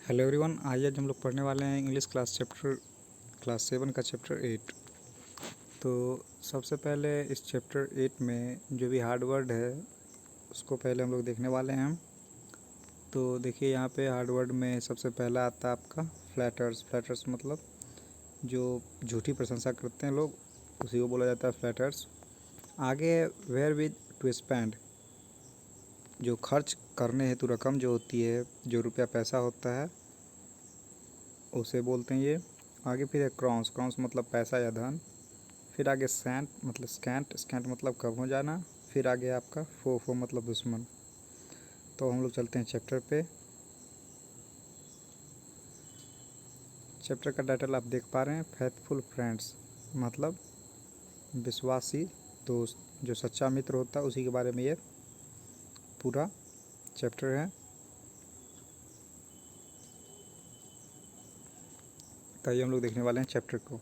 Hello everyone, आज हम लोग पढ़ने वाले हैं इंग्लिश क्लास 7 का चैप्टर 8। तो सबसे पहले इस चैप्टर 8 में जो भी हार्ड वर्ड है उसको पहले हम लोग देखने वाले हैं। तो देखिए यहाँ पे हार्ड वर्ड में सबसे पहला आता है आपका फ्लैटर्स। फ्लैटर्स मतलब जो झूठी प्रशंसा करते हैं लोग, उसी को बोला जाता है फ्लैटर्स। आगे वेयर विद टू स्पेंड, जो खर्च करने हेतु रकम जो होती है, जो रुपया पैसा होता है उसे बोलते हैं ये। आगे फिर है क्रॉन्स। क्रॉन्स मतलब पैसा या धन। फिर आगे सेंट मतलब स्कैंट। स्कैंट मतलब कम हो जाना। फिर आगे आपका फो मतलब दुश्मन। तो हम लोग चलते हैं चैप्टर पे। चैप्टर का टाइटल आप देख पा रहे हैं, फेथफुल फ्रेंड्स मतलब विश्वासी दोस्त, जो सच्चा मित्र होता है उसी के बारे में ये पूरा चैप्टर है। तो ये हम लोग देखने वाले हैं चैप्टर को।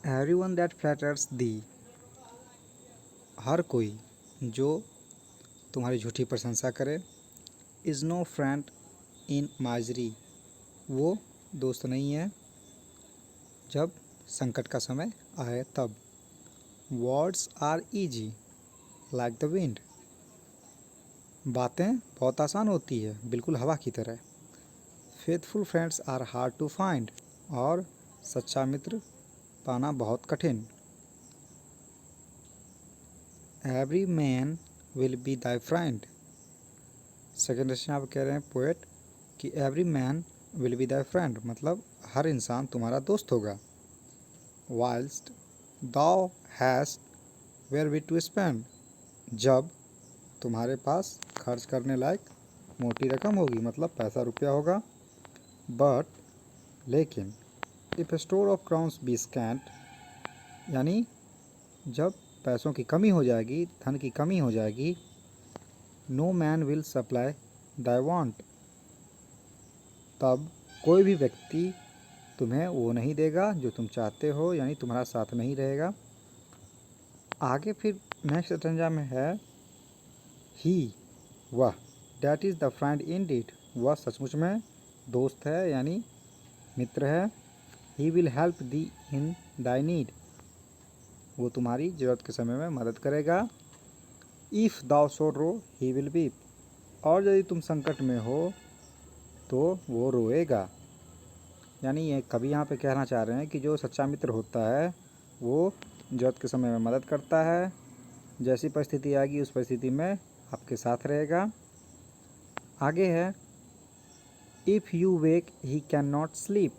एवरीवन दैट फ्लैटर्स दी, हर कोई जो तुम्हारी झूठी प्रशंसा करे। इज़ नो फ्रेंड इन माजरी, वो दोस्त नहीं है जब संकट का समय आए तब। Words are easy like the wind, बातें बहुत आसान होती है बिल्कुल हवा की तरह। Faithful friends are hard to find, और सच्चा मित्र पाना बहुत कठिन। Every man will be thy friend. Second question आप कह रहे हैं पोएट कि every man will be thy friend मतलब हर इंसान तुम्हारा दोस्त होगा। Whilst thou hast wherewith to spend, जब तुम्हारे पास खर्च करने लायक मोटी रकम होगी मतलब पैसा रुपया होगा। बट लेकिन if store of crowns be scant, यानी जब पैसों की कमी हो जाएगी, धन की कमी हो जाएगी। No man will supply thy want, तब कोई भी व्यक्ति तुम्हें वो नहीं देगा जो तुम चाहते हो, यानी तुम्हारा साथ नहीं रहेगा। आगे फिर नेक्स्ट स्टेंजा में है ही, वह, that is the friend Indeed, वह सचमुच में दोस्त है यानी मित्र है। He will help the in Dai need, वो तुम्हारी ज़रूरत के समय में मदद करेगा। इफ़ दाउ सोरो ही विल वीप, और यदि तुम संकट में हो तो वो रोएगा। यानी ये कभी यहाँ पे कहना चाह रहे हैं कि जो सच्चा मित्र होता है वो ज़रूरत के समय में मदद करता है, जैसी परिस्थिति आएगी उस परिस्थिति में आपके साथ रहेगा। आगे है if you wake he can not sleep,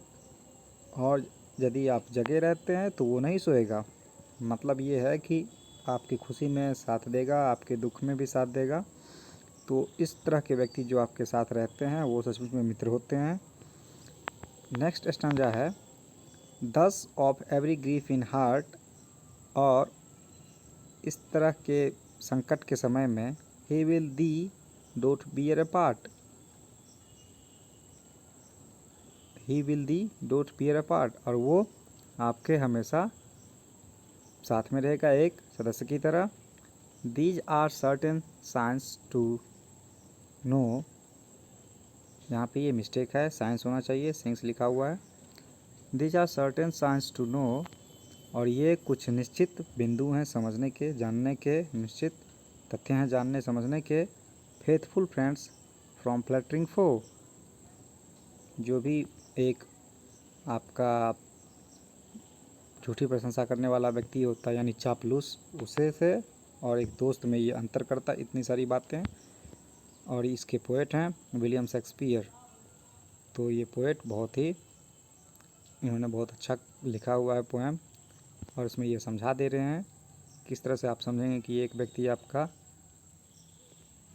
और यदि आप जगे रहते हैं तो वो नहीं सोएगा। मतलब ये है कि आपकी खुशी में साथ देगा, आपके दुख में भी साथ देगा। तो इस तरह के व्यक्ति जो आपके साथ रहते हैं वो सचमुच में मित्र होते हैं। नेक्स्ट स्टैंजा है thus of every grief in heart, और इस तरह के संकट के समय में ही will they don't bear apart, he will they don't bear apart, और वो आपके हमेशा साथ में रहेगा एक सदस्य की तरह। These are certain signs to know, यहाँ पे ये मिस्टेक है, साइंस होना चाहिए, साइंस लिखा हुआ है। These are certain signs to know, और ये कुछ निश्चित बिंदु हैं समझने के, जानने के, निश्चित तथ्य हैं जानने समझने के। फेथफुल फ्रेंड्स फ्रॉम फ्लैटरिंग फो, जो भी एक आपका झूठी प्रशंसा करने वाला व्यक्ति होता है यानी चापलूस, उसे से और एक दोस्त में ये अंतर करता है इतनी सारी बातें। और इसके पोएट हैं विलियम शेक्सपियर। तो ये पोएट बहुत ही, इन्होंने बहुत अच्छा लिखा हुआ है पोएम, और इसमें ये समझा दे रहे हैं किस तरह से आप समझेंगे कि एक व्यक्ति आपका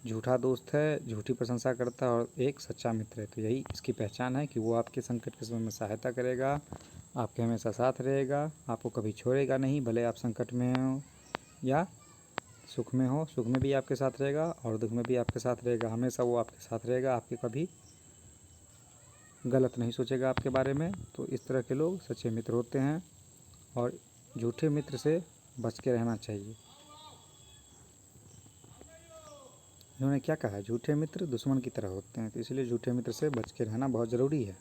झूठा दोस्त है, झूठी प्रशंसा करता है, और एक सच्चा मित्र है। तो यही इसकी पहचान है कि वो आपके संकट के समय में सहायता करेगा, आपके हमेशा साथ रहेगा, आपको कभी छोड़ेगा नहीं, भले आप संकट में हो या सुख में हो। सुख में भी आपके साथ रहेगा और दुख में भी आपके साथ रहेगा, हमेशा वो आपके साथ रहेगा, आपके कभी गलत नहीं सोचेगा आपके बारे में। तो इस तरह के लोग सच्चे मित्र होते हैं, और झूठे मित्र से बच के रहना चाहिए। इन्होंने क्या कहा, झूठे मित्र दुश्मन की तरह होते हैं, तो इसलिए झूठे मित्र से बच के रहना बहुत ज़रूरी है।